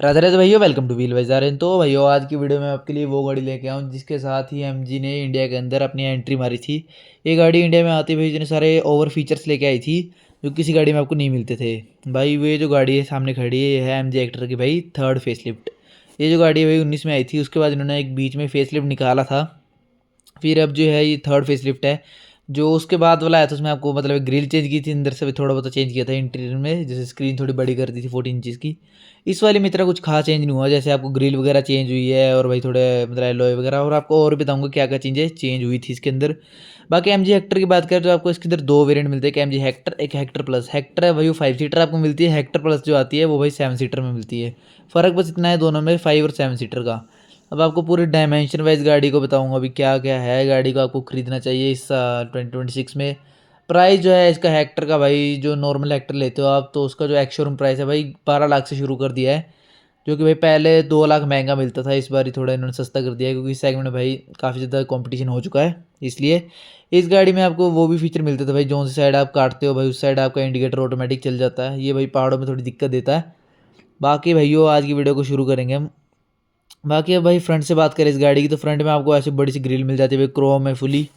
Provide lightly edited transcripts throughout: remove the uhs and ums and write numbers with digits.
राधे राधे भैया, welcome two wheel बाजार। तो भैया आज की वीडियो में आपके लिए वो गाड़ी लेके आऊँ जिसके साथ ही एमजी ने इंडिया के अंदर अपनी एंट्री मारी थी। ये गाड़ी इंडिया में आती भाई इतने सारे ओवर फीचर्स लेके आई थी जो किसी गाड़ी में आपको नहीं मिलते थे। भाई वो ये जो गाड़ी है सामने खड़ी है, ये है एमजी हेक्टर की भाई थर्ड फेसलिफ्ट। ये जो गाड़ी है भाई 19 में आई थी, उसके बाद इन्होंने एक बीच में फेसलिफ्ट निकाला था। फिर अब जो है ये थर्ड फेसलिफ्ट है। जो उसके बाद वाला आया था उसमें आपको मतलब ग्रिल चेंज की थी, अंदर से भी थोड़ा बहुत चेंज किया था इंटीरियर में, जैसे स्क्रीन थोड़ी बड़ी कर दी थी 14 इंचज़ की। इस वाली में इतना कुछ खास चेंज नहीं हुआ, जैसे आपको ग्रिल वगैरह चेंज हुई है और भाई थोड़े मतलब एलॉय वगैरह, और आपको और बताऊंगा क्या क्या चीज़ें चेंज हुई थी इसके अंदर। बाकी एम जी हेक्टर की बात करें तो आपको इसके अंदर दो वेरिएंट मिलते हैं, एक एम जी हेक्टर एक हेक्टर प्लस। हेक्टर है भाई वो 5 सीटर आपको मिलती है, हेक्टर प्लस जो आती है वो भाई 7 सीटर में मिलती है। फ़र्क बस इतना है दोनों में, 5 और 7 सीटर का। अब आपको पूरे डायमेंशन वाइज गाड़ी को बताऊंगा अभी क्या क्या है गाड़ी को आपको ख़रीदना चाहिए इस 2026 में। प्राइस जो है इसका हेक्टर का भाई, जो नॉर्मल हेक्टर लेते हो आप तो उसका जो एक्स शोरूम प्राइस है भाई 12 लाख से शुरू कर दिया है। जो कि भाई पहले 2 लाख महंगा मिलता था, इस बार ही थोड़ा इन्होंने सस्ता कर दिया है क्योंकि इस सेगमेंट में भाई काफ़ी ज़्यादा कंपटीशन हो चुका है। इसलिए इस गाड़ी में आपको वो भी फीचर मिलते थे भाई, जो सी साइड आप काटते हो भाई उस साइड आपका इंडिकेटर ऑटोमेटिक चल जाता है। ये भाई पहाड़ों में थोड़ी दिक्कत देता है। बाकी भाइयों आज की वीडियो को शुरू करेंगे हम। बाकी अब भाई फ्रंट से बात करें इस गाड़ी की, तो फ्रंट में आपको ऐसी बड़ी सी ग्रिल मिल जाती है भाई, क्रोम में फुली।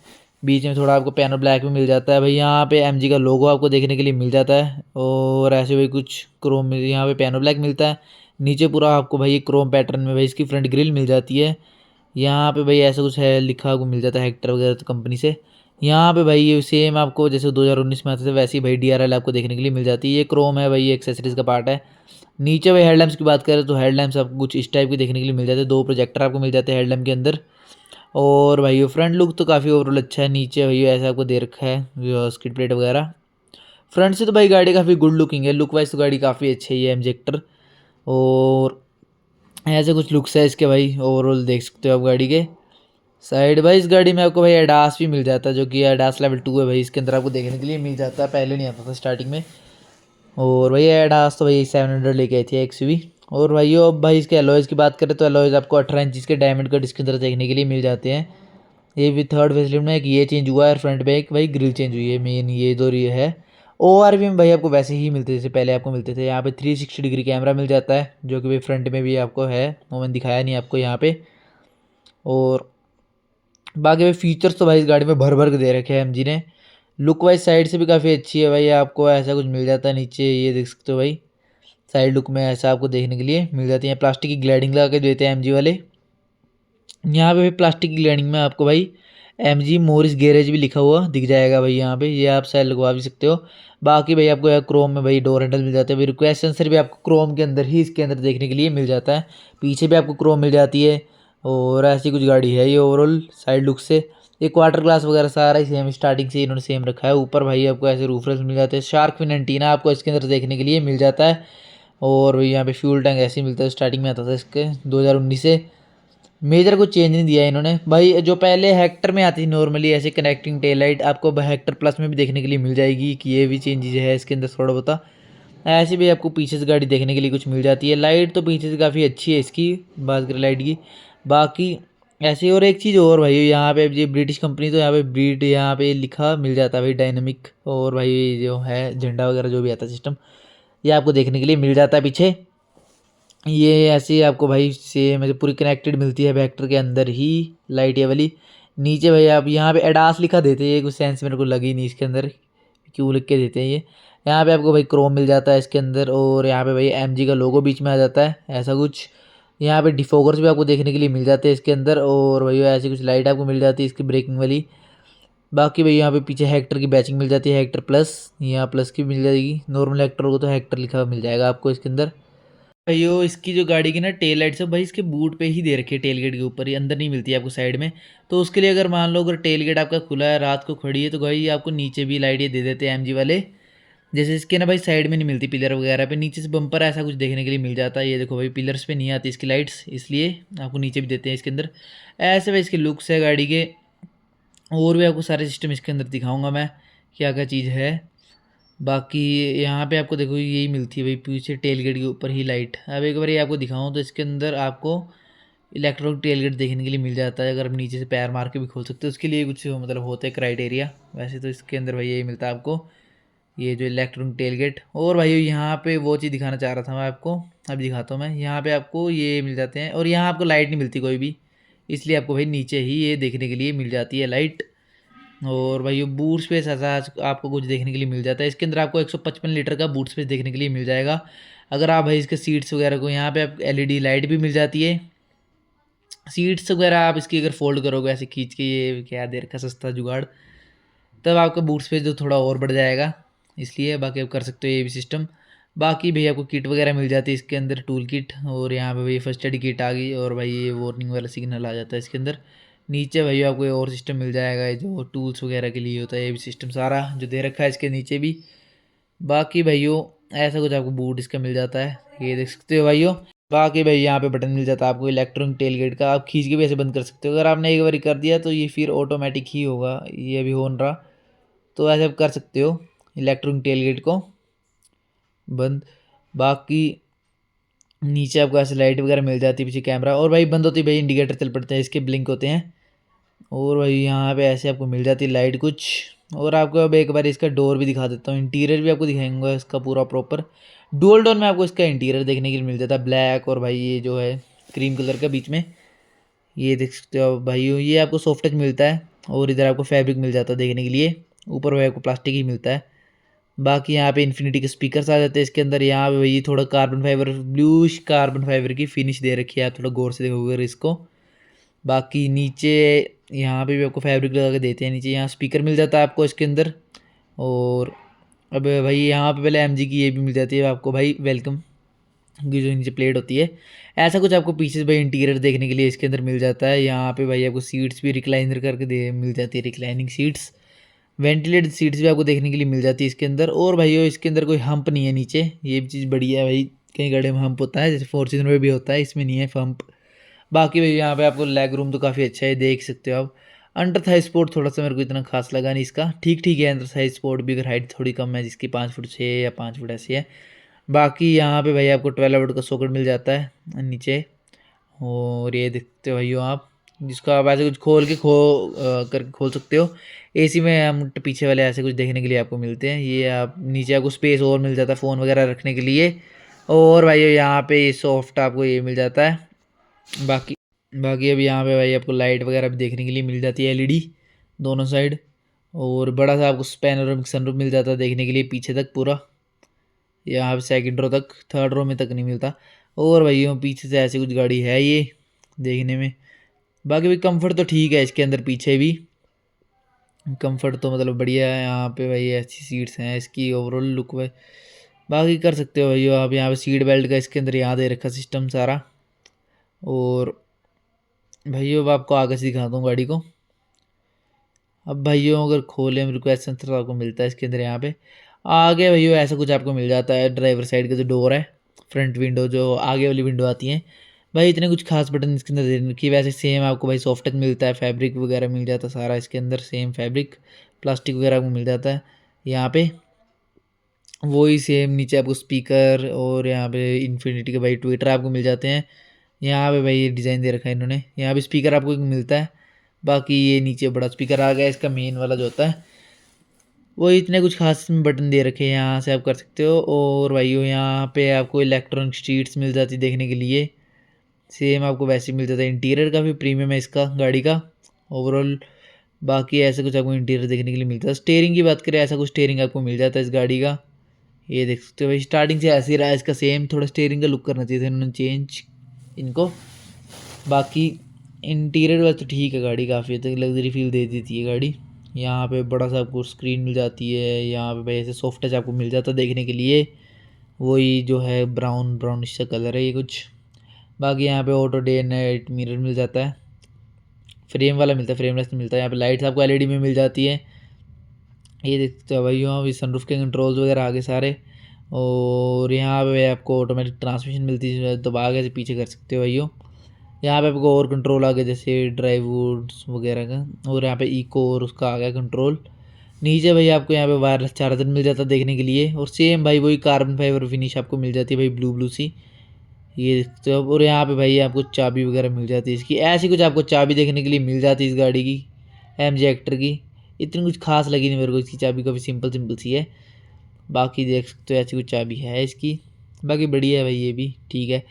बीच में थोड़ा आपको पियानो ब्लैक में मिल जाता है भाई, यहाँ पे एमजी का लोगो आपको देखने के लिए मिल जाता है। और ऐसे भाई कुछ क्रोम में यहाँ पे पियानो ब्लैक मिलता है। नीचे पूरा आपको भाई क्रोम पैटर्न में भाई इसकी फ्रंट ग्रिल मिल जाती है। यहाँ पे भाई ऐसा कुछ है लिखा आपको मिल जाता है हेक्टर वगैरह तो कंपनी से। यहाँ पे भाई ये सेम आपको जैसे 2019 में आते थे वैसे ही भाई डीआरएल आपको देखने के लिए मिल जाती है। ये क्रोम है भाई, ये एक्सेसरीज का पार्ट है। नीचे भाई हेडलैम्प्स की बात करें तो हेडलैम्प्स आपको कुछ इस टाइप के देखने के लिए मिल जाते हैं, दो प्रोजेक्टर आपको मिल जाते हैं हेडलैम्प के अंदर। और भाई ये फ्रंट लुक तो काफ़ी ओवरऑल अच्छा है। नीचे भाई ऐसा आपको दे रखा है स्किड प्लेट वगैरह। फ्रंट से तो भाई गाड़ी काफ़ी गुड लुकिंग है, लुक वाइज तो गाड़ी काफ़ी अच्छी है ये एमजेक्टर। और ऐसे कुछ लुक्स है इसके भाई, ओवरऑल देख सकते हो आप गाड़ी के। साइड भाई इस गाड़ी में आपको भाई एडास भी मिल जाता है, जो कि एडास लेवल 2 है भाई, इसके अंदर आपको देखने के लिए मिल जाता है, पहले नहीं आता था स्टार्टिंग में। और भाई एडास तो भाई 700 लेके आई थी एक्सयूवी। और भाई अब भाई इसके एलॉयज़ की बात करें तो एलॉयज़ आपको 18 इंच के डायमंड कट इसके अंदर देखने के लिए मिल जाते हैं। ये भी थर्ड फेसलिफ्ट में एक ये चेंज हुआ है और फ्रंट में एक भाई ग्रिल चेंज हुई है, मेन ये दो ये है। ओआरवी में भाई आपको वैसे ही मिलते जैसे पहले आपको मिलते थे। यहाँ पे 360 डिग्री कैमरा मिल जाता है, जो कि भाई फ्रंट में भी आपको है, वो मैंने दिखाया नहीं आपको यहाँ पे। और बाकी भाई फीचर्स तो भाई इस गाड़ी में भर भर के दे रखे हैं एमजी ने। लुक वाइज साइड से भी काफ़ी अच्छी है भाई, आपको ऐसा कुछ मिल जाता है नीचे, ये देख सकते हो भाई। साइड लुक में ऐसा आपको देखने के लिए मिल जाती है, प्लास्टिक की ग्लैडिंग लगा के देते हैं एमजी वाले। यहाँ पे भाई प्लास्टिक की ग्लैडिंग में आपको भाई एमजी मोरिस गैरेज भी लिखा हुआ दिख जाएगा भाई, यहाँ पे ये आप शायद लगवा भी सकते हो। बाकी भाई आपको यहाँ क्रोम में भाई डोर हैंडल मिल जाते हैं भाई, रिक्वेस्ट सेंसर भी आपको क्रोम के अंदर ही इसके अंदर देखने के लिए मिल जाता है। पीछे भी आपको क्रोम मिल जाती है। और ऐसी कुछ गाड़ी है ये ओवरऑल साइड लुक से। ये क्वार्टर ग्लास वगैरह सारा ही सेम स्टार्टिंग से इन्होंने सेम रखा है। ऊपर भाई आपको ऐसे रूफरेस मिल जाते हैं, शार्क फिन एंटीना आपको इसके अंदर देखने के लिए मिल जाता है। और भाई यहाँ पे फ्यूल टैंक ऐसे ही मिलता है, स्टार्टिंग में आता था इसके 2019 से। मेजर कुछ चेंज नहीं दिया है इन्होंने भाई, जो पहले हेक्टर में आती थी नॉर्मली ऐसे कनेक्टिंग टेल लाइट, आपको हेक्टर प्लस में भी देखने के लिए मिल जाएगी कि ये भी चेंजेज है इसके अंदर थोड़ा बहुत। ऐसे भी आपको पीछे से गाड़ी देखने के लिए कुछ मिल जाती है। लाइट तो पीछे से काफ़ी अच्छी है इसकी, बात करें लाइट की। बाकी ऐसी और एक चीज़ और भाई, यहाँ पे ये ब्रिटिश कंपनी तो यहाँ पे ब्रीड यहाँ पे लिखा मिल जाता है भाई, डायनामिक। और भाई जो है झंडा वगैरह जो भी आता है सिस्टम, ये आपको देखने के लिए मिल जाता है पीछे। ये ऐसे आपको भाई सेम मतलब पूरी कनेक्टेड मिलती है वेक्टर के अंदर ही, लाइट ये वाली। नीचे भाई आप यहाँ पे एडास लिखा देते हैं, ये कुछ सेंस मेरे को लगी नहीं इसके अंदर, क्यों लिख के देते हैं ये। यहाँ पे आपको भाई क्रोम मिल जाता है इसके अंदर, और यहाँ पे भाई एमजी का लोगो बीच में आ जाता है ऐसा कुछ। यहाँ पे डिफोगर्स भी आपको देखने के लिए मिल जाते हैं इसके अंदर। और भाई ऐसी कुछ लाइट आपको मिल जाती है इसकी ब्रेकिंग वाली। बाकी भाई यहाँ पे पीछे हेक्टर की बैचिंग मिल जाती है, हेक्टर प्लस, यहाँ प्लस की मिल जाएगी। नॉर्मल हेक्टर होगा तो हेक्टर लिखा हुआ मिल जाएगा आपको इसके अंदर। भाइयों इसकी जो गाड़ी की ना टेल लाइट्स है भाई, इसके बूट पे ही दे रखी है, टेल गेट के ऊपर ही, अंदर नहीं मिलती है आपको साइड में। तो उसके लिए अगर मान लो अगर टेल गेट आपका खुला है, रात को खड़ी है, तो भाई आपको नीचे भी लाइट ये दे देते हैं एमजी वाले। जैसे इसके ना भाई साइड में नहीं मिलती पिलर वगैरह पे, नीचे से बम्पर ऐसा कुछ देखने के लिए मिल जाता है। ये देखो भाई पिलर्स पे नहीं आती इसकी लाइट्स, इसलिए आपको नीचे भी देते हैं इसके अंदर। ऐसे भाई इसके लुक्स है गाड़ी के। और भी आपको सारे सिस्टम इसके अंदर दिखाऊंगा मैं क्या क्या चीज़ है। बाकी यहाँ पे आपको देखो यही मिलती है भाई पीछे टेल गेट के ऊपर ही लाइट। अब एक बार ये आपको दिखाऊं तो इसके अंदर आपको इलेक्ट्रॉनिक टेल गेट देखने के लिए मिल जाता है, अगर आप नीचे से पैर मार के भी खोल सकते हो, उसके लिए कुछ मतलब होता है क्राइटेरिया। वैसे तो इसके अंदर भाई यही मिलता है आपको, ये जो इलेक्ट्रॉनिक टेल गेट। और भाई यहाँ पे वो चीज़ दिखाना चाह रहा था मैं आपको, अब दिखाता हूँ मैं। यहाँ पे आपको ये मिल जाते हैं और यहाँ आपको लाइट नहीं मिलती कोई भी, इसलिए आपको भाई नीचे ही ये देखने के लिए मिल जाती है लाइट। और भाई ये बूट स्पेस ऐसा आपको कुछ देखने के लिए मिल जाता है। इसके अंदर आपको 155 लीटर का बूट स्पेस देखने के लिए मिल जाएगा। अगर आप भाई इसके सीट्स वगैरह को, यहाँ पे आप एलईडी लाइट भी मिल जाती है। सीट्स वगैरह आप इसकी अगर फोल्ड करोगे ऐसे खींच के, ये क्या दे रखा सस्ता जुगाड़, तब आपका बूट स्पेस जो थोड़ा और बढ़ जाएगा, इसलिए बाकी आप कर सकते हो ये भी सिस्टम। बाकी भैया आपको किट वगैरह मिल जाती है इसके अंदर, टूल किट, और यहाँ पे भाई फर्स्ट एड किट आ गई, और भाई ये वार्निंग वाला सिग्नल आ जाता है इसके अंदर। नीचे भैया आपको और सिस्टम मिल जाएगा जो टूल्स वगैरह के लिए होता है, ये भी सिस्टम सारा जो दे रखा है इसके नीचे भी। बाकी भाइयों ऐसा कुछ आपको बूट इसका मिल जाता है, ये देख सकते हो भाइयों। बाकी भाई यहाँ पे बटन मिल जाता है आपको इलेक्ट्रॉनिक टेल गेट का, आप खींच के भी ऐसे बंद कर सकते हो। अगर आपने एक बार कर दिया तो ये फिर ऑटोमेटिक ही होगा, ये अभी हो नहीं रहा, तो ऐसे आप कर सकते हो इलेक्ट्रॉनिक टेल गेट को बंद। बाकी नीचे आपको ऐसे लाइट वगैरह मिल जाती है, पीछे कैमरा, और भाई बंद होती है भाई इंडिकेटर चल पड़ते हैं इसके, ब्लिंक होते हैं। और भाई यहाँ पे ऐसे आपको मिल जाती है लाइट कुछ। और आपको अब एक बार इसका डोर भी दिखा देता हूँ, इंटीरियर भी आपको दिखाएंगे इसका पूरा प्रॉपर। डुअल डोर में आपको इसका इंटीरियर देखने के लिए मिल जाता है, ब्लैक और भाई ये जो है क्रीम कलर का बीच में, ये देख सकते हो भाई। ये आपको सॉफ्ट टच मिलता है, और इधर आपको फैब्रिक मिल जाता है देखने के लिए, ऊपर भाई आपको प्लास्टिक ही मिलता है। बाकी यहाँ पे इन्फिनिटी के स्पीकर्स आ जाते हैं इसके अंदर। यहाँ पे भाई थोड़ा carbon fibre, bluish carbon fibre की फिनिश दे रखी है, आप थोड़ा गौर से देखोगे इसको। बाकी नीचे यहाँ पे भी आपको फैब्रिक लगा के देते हैं नीचे, यहाँ स्पीकर मिल जाता है आपको इसके अंदर। और अब भाई यहाँ पे पहले एमजी की ये भी मिल जाती है आपको भाई, वेलकम की जो नीचे प्लेट होती है। ऐसा कुछ आपको पीछे भाई इंटीरियर देखने के लिए इसके अंदर मिल जाता है। यहाँ पे भाई आपको सीट्स भी रिक्लाइनर करके दे मिल जाती है, रिक्लाइनिंग सीट्स, वेंटिलेटेड सीट्स भी आपको देखने के लिए मिल जाती है इसके अंदर। और भाई इसके अंदर कोई हम्प नहीं है नीचे, ये भी चीज़ बढ़िया है भाई, कई गाड़ी में हम्प होता है जैसे फॉर्च्यूनर में भी होता है, इसमें नहीं है हम्प। बाकी भाई यहाँ पे आपको लेग रूम तो काफ़ी अच्छा है, देख सकते हो आप। अंडर थाई स्पोर्ट थोड़ा सा मेरे को इतना खास लगा नहीं इसका, ठीक ठीक है अंडर थाई स्पोर्ट भी, अगर हाइट थोड़ी कम है जिसकी 5 फुट 6 या 5 फुट ऐसी है। बाकी यहाँ पे भाई आपको 12 वोल्ट का सॉकेट मिल जाता है नीचे। और ये देखते हो भाइयों आप, जिसको आप ऐसे कुछ खोल के करके खोल सकते हो। एसी में हम पीछे वाले ऐसे कुछ देखने के लिए आपको मिलते हैं। ये आप नीचे आपको स्पेस और मिल जाता है फ़ोन वगैरह रखने के लिए। और भाई यहाँ पे सॉफ्ट आपको ये मिल जाता है। बाकी बाकी अब यहाँ पे भाई आपको लाइट वगैरह भी देखने के लिए मिल जाती है, एलईडी दोनों साइड। और बड़ा सा आपको पैनोरामिक सनरूफ मिल जाता है देखने के लिए पीछे तक पूरा, यहाँ पे सेकंड रो तक, थर्ड रो में तक नहीं मिलता। और भाइयों पीछे से ऐसी कुछ गाड़ी है ये देखने में। बाकी भाई कंफर्ट तो ठीक है इसके अंदर, पीछे भी कंफर्ट तो मतलब बढ़िया है। यहाँ पे भाई ऐसी सीट्स हैं इसकी, ओवरऑल लुक भाई बाकी कर सकते हो भाई आप। यहाँ पे सीट बेल्ट का इसके अंदर यहाँ दे रखा सिस्टम सारा। और भाइयों अब आपको आगे से दिखाता हूँ गाड़ी को। अब भाइयों अगर खोले मेरे को ऐसा सेंसर आपको मिलता है इसके अंदर, यहाँ पे आगे भाइयों ऐसा कुछ आपको मिल जाता है। ड्राइवर साइड का जो डोर है, फ्रंट विंडो जो आगे वाली विंडो आती है भाई, इतने कुछ खास बटन इसके अंदर दे रखी है। वैसे सेम आपको भाई सॉफ्ट टच मिलता है, फैब्रिक वगैरह मिल जाता है सारा इसके अंदर, सेम फैब्रिक, प्लास्टिक वगैरह आपको मिल जाता है यहाँ पे। वही सेम नीचे आपको स्पीकर, और यहाँ पे इन्फिनिटी के भाई ट्विटर आपको मिल जाते हैं। यहाँ पे भाई ये डिज़ाइन दे रखा है इन्होंने, यहाँ पे स्पीकर आपको एक मिलता है। बाकी ये नीचे बड़ा स्पीकर आ गया इसका मेन वाला जो होता है, वो इतने कुछ खास बटन दे रखे हैं, यहाँ से आप कर सकते हो। और भाइयों यहाँ पे आपको इलेक्ट्रॉनिक शीट्स मिल जाती देखने के लिए, सेम आपको वैसे मिल जाता है। इंटीरियर काफ़ी प्रीमियम है इसका गाड़ी का ओवरऑल। बाकी ऐसा कुछ आपको इंटीरियर देखने के लिए मिलता है। स्टेयरिंग की बात करें, ऐसा कुछ स्टेयरिंग आपको मिल जाता है इस गाड़ी का, ये देख सकते हो भाई। स्टार्टिंग से ऐसे ही रहा है इसका सेम, थोड़ा स्टेयरिंग का लुक करना चाहिए था इन्होंने चेंज इनको। बाकी इंटीरियर वाला तो ठीक है, गाड़ी काफ़ी तक लग्जरी फील दे देती है गाड़ी। यहाँ पे बड़ा सा आपको स्क्रीन मिल जाती है, यहाँ पे भाई ऐसे सॉफ्ट टच आपको मिल जाता है देखने के लिए, वही जो है ब्राउन ब्राउनिश सा कलर है ये कुछ। बाकी यहाँ पे ऑटो डे नाइट मिरर मिल जाता है, फ्रेम वाला मिलता है, फ्रेमलेस मिलता है। यहाँ पे लाइट्स आपको एलईडी में मिल जाती है, ये देखते हो भाई। यहाँ सनरूफ के कंट्रोल्स वगैरह आगे सारे। और यहाँ पे आपको ऑटोमेटिक ट्रांसमिशन मिलती है, तो आगे से पीछे कर सकते हो भाइयों। यहाँ पे आपको और कंट्रोल आ गया जैसे ड्राइव वुड्स वगैरह का, और यहाँ पे इको और उसका आ गया कंट्रोल। नीचे भाई आपको यहाँ पे वायरलेस चार्जर मिल जाता है देखने के लिए, और सेम भाई वही कार्बन फाइबर फिनिश आपको मिल जाती है भाई, ब्लू ब्लू सी, ये देखते हो। और यहाँ पे भाई आपको चाबी वगैरह मिल जाती है इसकी, ऐसी कुछ आपको चाबी देखने के लिए मिल जाती है इस गाड़ी की, एमजी एक्टर की। इतनी कुछ खास लगी नहीं मेरे को इसकी चाबी, काफ़ी सिंपल सिंपल सी है। बाकी देख सकते हो ऐसी कुछ चाबी है इसकी। बाकी बढ़िया है भाई, ये भी ठीक है।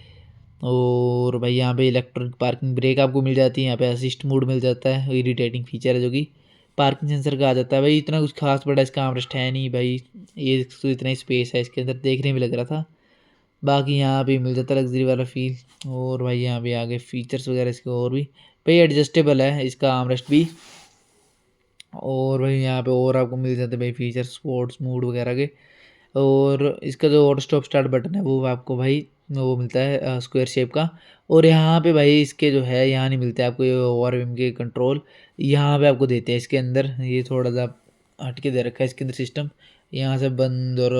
और भाई यहाँ पे इलेक्ट्रॉनिक पार्किंग ब्रेक आपको मिल जाती है, यहाँ पे असिस्ट मोड मिल जाता है, इरिटेटिंग फीचर है जो कि पार्किंग सेंसर का आ जाता है। भाई इतना कुछ खास बड़ा इसका आर्मरेस्ट है नहीं भाई, ये तो इतना ही स्पेस है इसके अंदर, देखने में लग रहा था। बाकी यहाँ पे मिल जाता है लग्जरी वाला फील। और भाई यहाँ पे आगे फीचर्स वगैरह इसके और भी भाई एडजस्टेबल है इसका आर्मरेस्ट भी। और भाई यहाँ पे और आपको मिल जाते हैं भाई फीचर स्पोर्ट्स मोड वगैरह के। और इसका जो ऑटो स्टॉप स्टार्ट बटन है वो आपको भाई वो मिलता है स्क्वायर शेप का। और यहाँ पे भाई इसके जो है यहाँ नहीं मिलते आपको ये ओवरव्हील के कंट्रोल, यहाँ पे आपको देते हैं इसके अंदर। ये थोड़ा सा हट के दे रखा है इसके अंदर सिस्टम, यहाँ से बंद और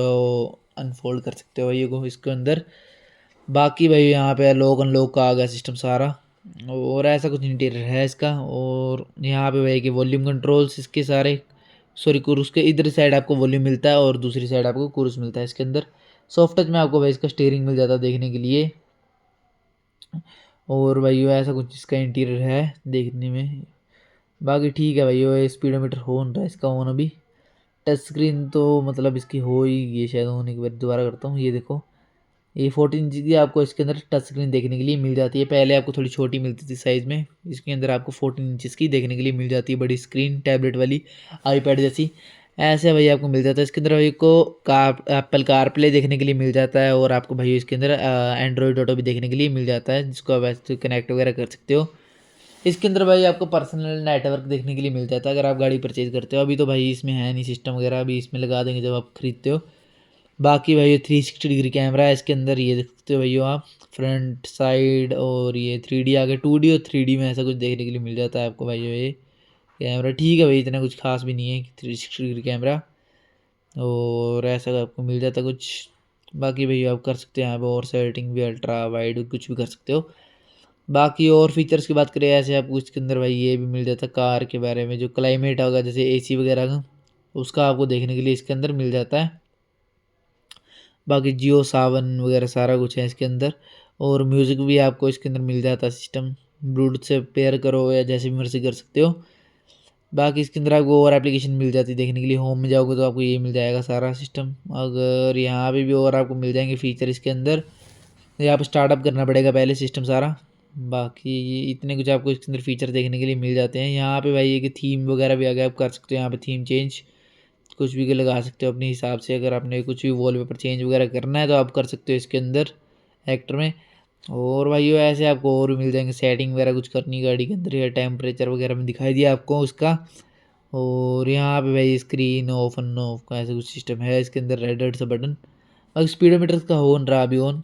अनफोल्ड कर सकते हो ये को इसके अंदर। बाकी भाई यहाँ पे लॉक अनलॉक का आ गया सिस्टम सारा। और ऐसा कुछ इंटीरियर है इसका। और यहाँ पे भाई कि वॉल्यूम कंट्रोल्स इसके सारे, सॉरी क्रूज के इधर साइड आपको वॉल्यूम मिलता है और दूसरी साइड आपको क्रूज मिलता है इसके अंदर। सॉफ्ट टच में आपको भाई इसका स्टीयरिंग मिल जाता है देखने के लिए। और भाई ऐसा कुछ इसका इंटीरियर है देखने में। बाकी ठीक है भाई, वो स्पीडोमीटर हो नहीं रहा है इसका ऑन अभी। टच स्क्रीन तो मतलब इसकी हो ही, ये शायद होने के बाद दोबारा करता हूँ। ये देखो ये 14 इंच की आपको इसके अंदर टच स्क्रीन देखने के लिए मिल जाती है। पहले आपको थोड़ी छोटी मिलती थी साइज़ में, इसके अंदर आपको 14 इंचज़ की देखने के लिए मिल जाती है, बड़ी स्क्रीन टैबलेट वाली आईपैड जैसी। ऐसे भाई आपको मिल जाता है इसके अंदर। भाई को कार एप्पल कार प्ले देखने के लिए मिल जाता है। और आपको भाई इसके अंदर एंड्रॉयड ऑटो भी देखने के लिए मिल जाता है, जिसको आप ऐसे कनेक्ट वगैरह कर सकते हो। इसके अंदर भाई आपको पर्सनल नेटवर्क देखने के लिए मिल जाता है अगर आप गाड़ी परचेज करते हो। अभी तो भाई इसमें है नहीं सिस्टम वगैरह, अभी इसमें लगा देंगे जब आप खरीदते हो। बाकी भाई ये 360 डिग्री कैमरा है इसके अंदर, ये देख सकते हो भाई आप फ्रंट साइड। और ये 3D आगे 2D और 3D में ऐसा कुछ देखने के लिए मिल जाता है आपको भाई ये कैमरा। ठीक है भाई, इतना कुछ खास भी नहीं है 360 डिग्री कैमरा, और ऐसा आपको मिल जाता है कुछ। बाकी भाई आप कर सकते हैं यहाँ पे और सेटिंग भी, अल्ट्रा वाइड कुछ भी कर सकते हो। बाकी और फीचर्स की बात करें ऐसे आपको इसके अंदर भाई ये भी मिल जाता है कार के बारे में, जो क्लाइमेट होगा जैसे AC वगैरह का, उसका आपको देखने के लिए इसके अंदर मिल जाता है। बाकी जियो सावन वगैरह सारा कुछ है इसके अंदर। और म्यूज़िक भी आपको इसके अंदर मिल जाता है सिस्टम, ब्लूटूथ से पेयर करो या जैसे भी मर्जी कर सकते हो। बाकी इसके अंदर आपको और एप्लीकेशन मिल जाती है देखने के लिए। होम में जाओगे तो आपको ये मिल जाएगा सारा सिस्टम। अगर यहाँ पे भी और आपको मिल जाएंगे फीचर इसके अंदर, यहाँ पर स्टार्टअप करना पड़ेगा पहले सिस्टम सारा। बाकी ये इतने कुछ आपको इसके अंदर फीचर देखने के लिए मिल जाते हैं। यहाँ पे भाई ये कि थीम वगैरह भी आगे आप कर सकते हो, यहाँ पे थीम चेंज कुछ भी लगा सकते हो अपने हिसाब से। अगर आपने कुछ भी वॉलपेपर चेंज वगैरह करना है तो आप कर सकते हो इसके अंदर एक्टर में। और भाई ऐसे आपको और भी मिल जाएंगे सेटिंग वगैरह कुछ करनी गाड़ी के अंदर, या टेम्परेचर वगैरह में दिखाई दिया आपको उसका। और यहाँ पे भाई स्क्रीन ऑफ एंड ऑफ का ऐसा कुछ सिस्टम है इसके अंदर, रेड रेड सा बटन। और स्पीडोमीटर का ऑन रहा अभी ऑन,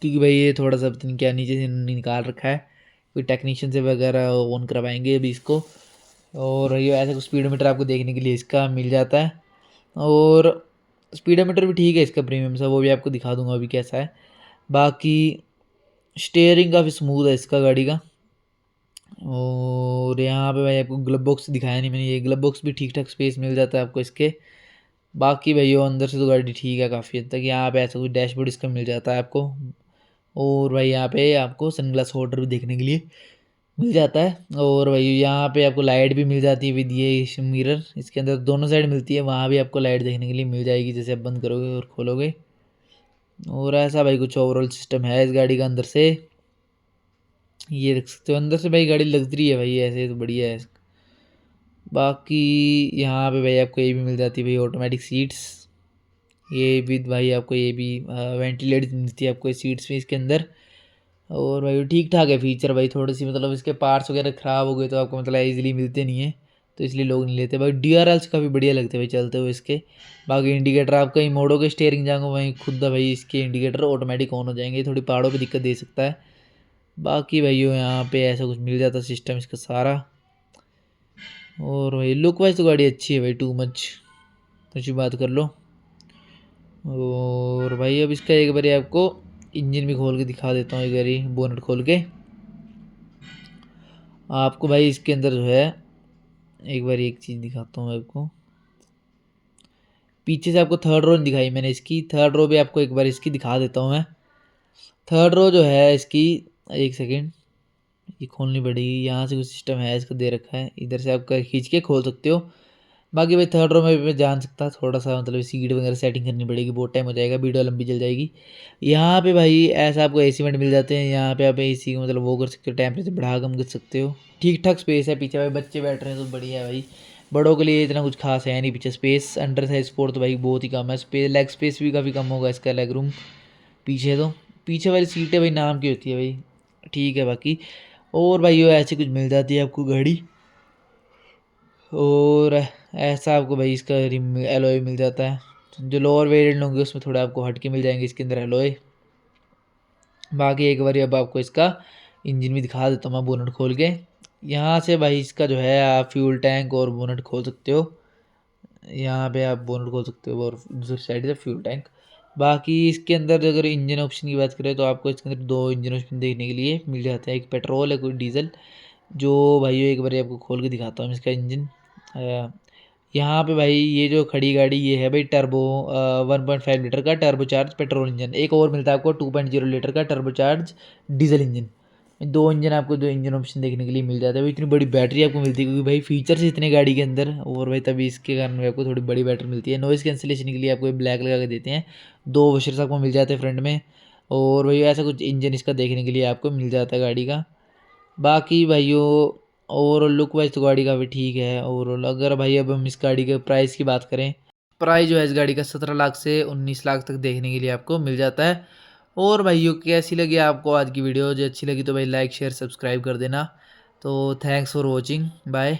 क्योंकि भाई ये थोड़ा सा पता नहीं क्या नीचे से निकाल रखा है, कोई टेक्नीशियन से वगैरह ऑन करवाएंगे अभी इसको। और ये ऐसा कुछ स्पीडोमीटर आपको देखने के लिए इसका मिल जाता है। और स्पीडोमीटर भी ठीक है इसका प्रीमियम सा, वो भी आपको दिखा दूंगा अभी कैसा है। बाकी स्टेयरिंग काफ़ी स्मूथ है इसका गाड़ी का। और यहाँ पे भाई आपको ग्लब बॉक्स दिखाया नहीं मैंने, ये ग्लब बॉक्स भी ठीक ठाक स्पेस मिल जाता है आपको इसके। बाकी भाई वो अंदर से तो गाड़ी ठीक है काफ़ी हद तक। यहाँ पे ऐसा कुछ डैशबोर्ड इसका मिल जाता है आपको। और भाई यहाँ पे आपको सनग्लास होल्डर भी देखने के लिए मिल जाता है। और भाई यहाँ पे आपको लाइट भी मिल जाती है विद ये मिरर, इसके अंदर दोनों साइड मिलती है, वहाँ भी आपको लाइट देखने के लिए मिल जाएगी जैसे आप बंद करोगे और खोलोगे। और ऐसा भाई कुछ ओवरऑल सिस्टम है इस गाड़ी का अंदर से, ये देख सकते हो अंदर से भाई गाड़ी लग्जरी है भाई, ऐसे तो बढ़िया है। बाकी यहाँ पे भाई आपको ये भी मिल जाती है भाई ऑटोमेटिक सीट्स, ये विद भाई आपको ये भी वेंटिलेटेड मिलती है आपको ये सीट्स भी इसके अंदर। और भाई ठीक ठाक है फीचर भाई, थोड़ी सी मतलब इसके पार्ट्स वगैरह ख़राब हो गए तो आपको मतलब ईजिली मिलते नहीं है, तो इसलिए लोग नहीं लेते भाई। DRLs काफ़ी बढ़िया लगते हैं भाई चलते हुए इसके। बाकी इंडिकेटर आप कहीं मोड़ोगे स्टेयरिंग जाओगे वहीं खुद भाई इसके इंडिकेटर ऑटोमेटिक ऑन हो जाएंगे, थोड़ी पहाड़ों पे दिक्कत दे सकता है। बाकी भाई यहाँ पे ऐसा कुछ मिल जाता सिस्टम इसका सारा। और भाई लुक वाइज तो गाड़ी अच्छी है भाई, टू मच कुछ भी बात कर लो। और भाई अब इसका एक बार आपको इंजन भी खोल के दिखा देता हूँ, एक बारी बोनट खोल के आपको भाई इसके अंदर जो है एक बार एक चीज़ दिखाता हूँ आपको। पीछे से आपको थर्ड रो दिखाई मैंने, इसकी थर्ड रो भी आपको एक बार इसकी दिखा देता हूँ मैं। थर्ड रो जो है इसकी, एक सेकेंड ये खोलनी पड़ेगी, यहाँ से कुछ सिस्टम है इसका दे रखा है, इधर से आप खींच के खोल सकते हो। बाकी भाई थर्ड रो में भी मैं जान सकता, थोड़ा सा मतलब सीट वगैरह सेटिंग करनी पड़ेगी, बहुत टाइम हो जाएगा, वीडियो लंबी चल जाएगी। यहाँ पे भाई ऐसा आपको एसी वेंट मिल जाते हैं, यहाँ पे आप एसी मतलब वो कर सकते हो, टेम्परेचर बढ़ा कम कर सकते हो। ठीक ठाक स्पेस है पीछे भाई, बच्चे बैठ रहे हैं तो बढ़िया है भाई। बड़ों के लिए इतना कुछ खास है नहीं पीछे स्पेस, अंडर साइज स्पोर्ट तो भाई बहुत ही कम है स्पेस, लेग स्पेस भी काफ़ी कम होगा इसका लेग रूम पीछे। तो पीछे वाली सीटें भाई नाम की होती है भाई, ठीक है। बाकी और भाई ऐसे कुछ मिल जाती है आपको गाड़ी, और ऐसा आपको भाई इसका रिम एलॉय मिल जाता है। जो लोअर वेरिएंट होंगे उसमें थोड़ा आपको हट के मिल जाएंगे इसके अंदर एलॉय। बाकी एक बार अब आपको इसका इंजन भी दिखा देता हूँ मैं बोनट खोल के। यहाँ से भाई इसका जो है आप फ्यूल टैंक और बोनट खोल सकते हो, यहाँ पे आप बोनट खोल सकते हो और दूसरी साइड से फ्यूल टैंक। बाकी इसके अंदर अगर इंजन ऑप्शन की बात करें तो आपको इसके अंदर दो इंजन ऑप्शन देखने के लिए मिल जाता है, एक पेट्रोल है कोई डीजल। जो भाई एक बार आपको खोल के दिखाता हूँ इसका इंजन। यहाँ पे भाई ये जो खड़ी गाड़ी ये है भाई टर्बो 1.5 लीटर का टर्बो चार्ज पेट्रोल इंजन, एक और मिलता है आपको 2.0 लीटर का टर्बो चार्ज डीजल इंजन। दो इंजन आपको दो इंजन ऑप्शन देखने के लिए मिल जाता है भाई। इतनी बड़ी बैटरी आपको मिलती है क्योंकि भाई फीचर्स इतने गाड़ी के अंदर, और भाई तभी इसके कारण भाई आपको थोड़ी बड़ी बैटरी मिलती है। नॉइज़ कैंसिलेशन के लिए आपको ब्लैक लगा के देते हैं, दो वशर्स आपको मिल जाते हैं फ्रंट में, और भाई ऐसा कुछ इंजन इसका देखने के लिए आपको मिल जाता है गाड़ी का। बाकी भाइयों ओवरऑल लुक वाइज तो गाड़ी काफ़ी ठीक है ओवरऑल। अगर भाई अब हम इस गाड़ी के प्राइस की बात करें, प्राइस जो है इस गाड़ी का 17 लाख से 19 लाख तक देखने के लिए आपको मिल जाता है। और भाइयों कैसी लगी आपको आज की वीडियो, जो अच्छी लगी तो भाई लाइक शेयर सब्सक्राइब कर देना। तो थैंक्स फॉर वॉचिंग, बाय।